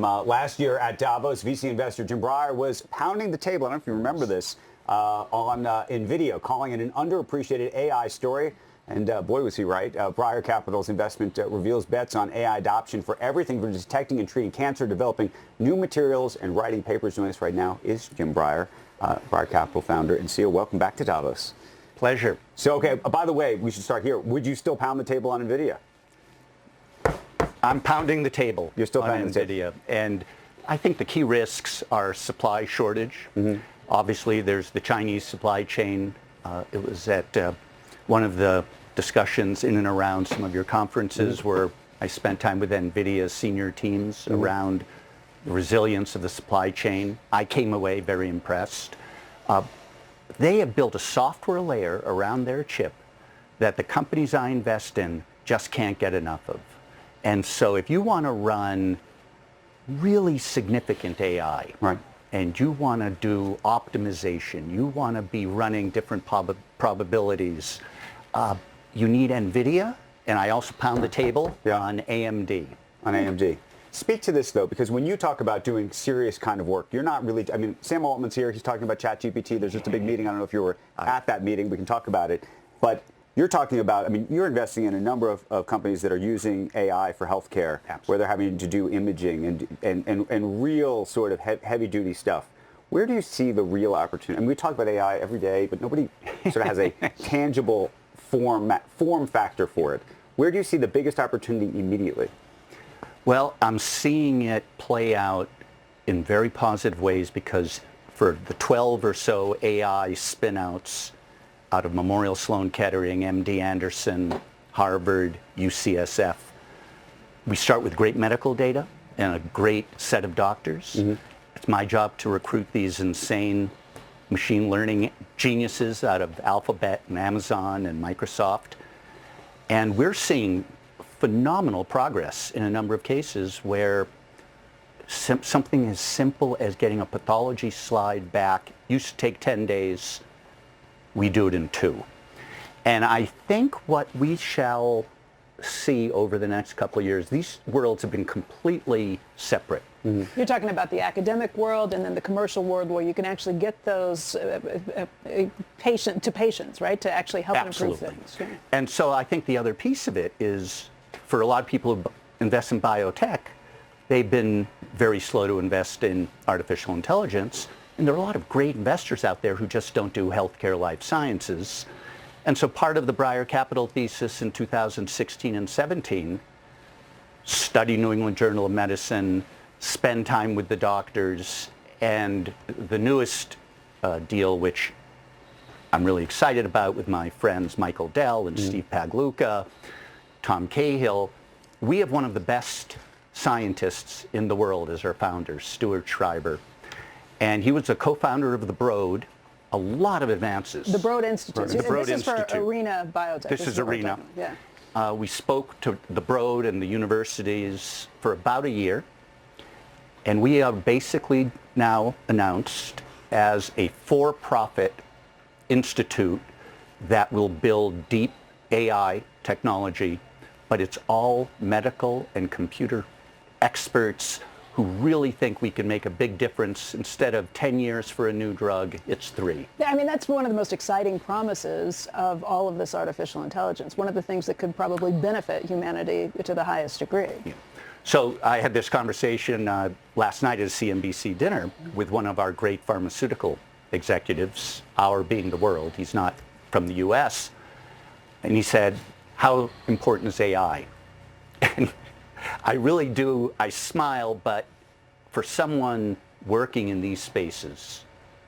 last year at Davos. VC investor Jim Breyer was pounding the table, I don't know if you remember this, on NVDA, calling it an underappreciated AI story. And boy, was he right. Breyer Capital's investment reveals bets on AI adoption for everything from detecting and treating cancer, developing new materials, and writing papers. Joining us right now is Jim Breyer, Breyer Capital founder and CEO. Welcome back to Davos. Pleasure. So, okay, by the way, we should start here. Would you still pound the table on NVIDIA? I'm pounding the table. You're still on pounding the NVIDIA. And I think the key risks are supply shortage. Obviously, there's the Chinese supply chain. It was at one of the discussions in and around some of your conferences where I spent time with NVIDIA's senior teams around the resilience of the supply chain. I came away very impressed. They have built a software layer around their chip that the companies I invest in just can't get enough of. And so if you want to run really significant AI, right, and you want to do optimization, you want to be running different probabilities, you need NVIDIA, and I also pound the table on AMD. On AMD. Speak to this, though, because when you talk about doing serious kind of work, you're not really, I mean, Sam Altman's here, he's talking about ChatGPT, there's just a big meeting, I don't know if you were at that meeting, we can talk about it, but you're talking about, I mean, you're investing in a number of companies that are using AI for healthcare, where they're having to do imaging and real sort of heavy-duty stuff. Where do you see the real opportunity? I mean, we talk about AI every day, but nobody sort of has a tangible form factor for it. Where do you see the biggest opportunity immediately? Well, I'm seeing it play out in very positive ways because for the 12 or so AI spin-outs out of Memorial Sloan Kettering, MD Anderson, Harvard, UCSF, we start with great medical data and a great set of doctors. It's my job to recruit these insane machine learning geniuses out of Alphabet and Amazon and Microsoft. And we're seeing phenomenal progress in a number of cases where something as simple as getting a pathology slide back used to take 10 days. We do it in 2. And I think what we shall see over the next couple of years, these worlds have been completely separate. You're talking about the academic world and then the commercial world where you can actually get those patient to patients, right, to actually help improve things. Yeah. And so I think the other piece of it is for a lot of people who invest in biotech, they've been very slow to invest in artificial intelligence. And there are a lot of great investors out there who just don't do healthcare life sciences. And so part of the Breyer Capital thesis in 2016 and 17, study New England Journal of Medicine, spend time with the doctors, and the newest deal, which I'm really excited about with my friends Michael Dell and Steve Pagluca, Tom Cahill, we have one of the best scientists in the world as our founder, Stuart Schreiber. And he was a co-founder of the Broad, a lot of advances. The Broad Institute. The Broad this Institute. is for Arena Biotech. This is Arena. Yeah. We spoke to the Broad and the universities for about a year. And we are basically now announced as a for-profit institute that will build deep AI technology, but it's all medical and computer experts who really think we can make a big difference. Instead of 10 years for a new drug, it's 3. Yeah, I mean, that's one of the most exciting promises of all of this artificial intelligence. One of the things that could probably benefit humanity to the highest degree. Yeah. So I had this conversation last night at a CNBC dinner with one of our great pharmaceutical executives, our being the world. He's not from the US. And he said, how important is AI? And I really do, I smile, but for someone working in these spaces,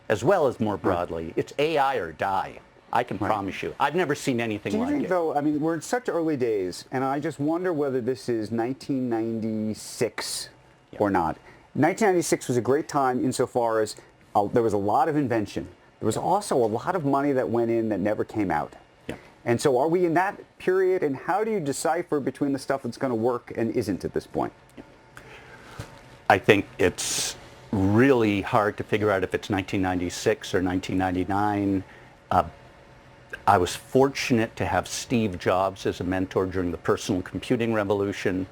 as well as more broadly, it's AI or die. I can promise you. I've never seen anything like it. Do you think, though, I mean, we're in such early days, and I just wonder whether this is 1996 or not. 1996 was a great time insofar as there was a lot of invention. There was also a lot of money that went in that never came out. And so are we in that period, and how do you decipher between the stuff that's going to work and isn't at this point? I think it's really hard to figure out if it's 1996 or 1999. I was fortunate to have Steve Jobs as a mentor during the personal computing revolution.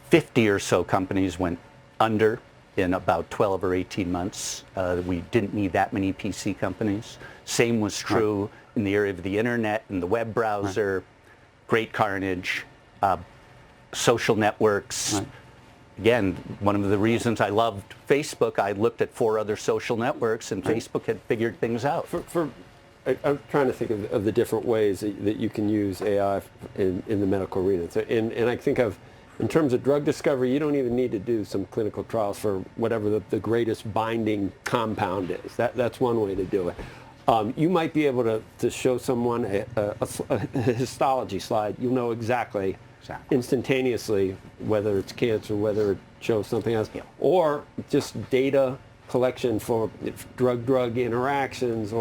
50 or so companies went under in about 12 or 18 months. We didn't need that many PC companies. Same was true in the area of the internet and the web browser. Great carnage. Social networks. Again, one of the reasons I loved Facebook, I looked at 4 other social networks, and Facebook had figured things out. I'm trying to think of the different ways that you can use AI in the medical arena. So, and I think in terms of drug discovery, you don't even need to do some clinical trials for whatever the greatest binding compound is. That's one way to do it. You might be able to show someone a histology slide. You'll know exactly instantaneously whether it's cancer, whether it shows something else, or just data collection for drug-drug interactions,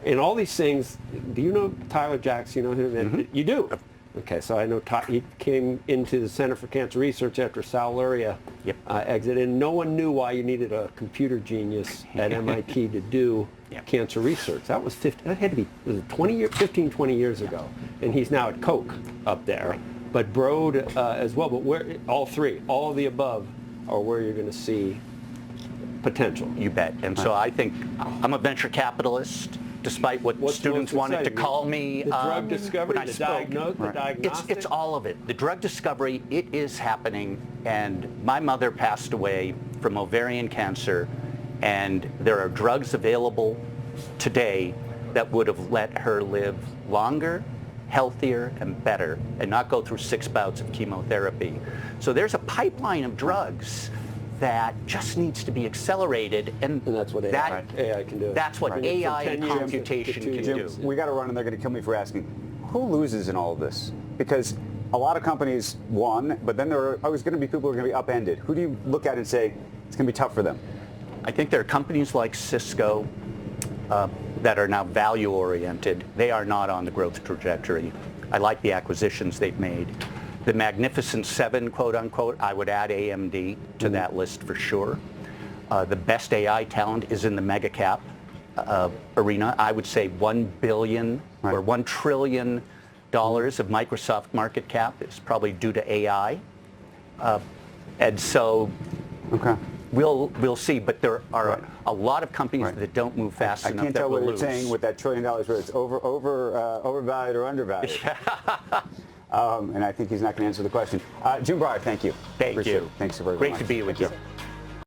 and all these things. Do you know Tyler Jacks? You know him? You do? Okay, so I know he came into the Center for Cancer Research after Sal Luria exited, and no one knew why you needed a computer genius at MIT to do cancer research. That had to be 15, 20 years ago, and he's now at Coke up there. But Broad as well, but all three, all of the above, are where you're going to see potential. You bet. And so I think I'm a venture capitalist, despite what students wanted to call me. The drug discovery, the diagnostics? It's all of it. The drug discovery, it is happening. And my mother passed away from ovarian cancer, and there are drugs available today that would have let her live longer, healthier, and better, and not go through 6 bouts of chemotherapy. So there's a pipeline of drugs that just needs to be accelerated, and that's what AI can do. That's what AI and computation can do. We got to run, and they're going to kill me for asking, who loses in all of this? Because a lot of companies won, but then there are always going to be people who are going to be upended. Who do you look at and say it's going to be tough for them? I think there are companies like Cisco that are now value-oriented. They are not on the growth trajectory. I like the acquisitions they've made. The Magnificent Seven, quote-unquote, I would add AMD to that list for sure. The best AI talent is in the mega cap arena. I would say $1 billion or $1 trillion of Microsoft market cap is probably due to AI. And so we'll see, but there are a lot of companies that don't move fast enough. I can't tell what you're saying with that $1 trillion, whether it's overvalued or undervalued. And I think he's not going to answer the question. Jim Breyer, thank you. Thank you. Thanks very much. Great to be with you.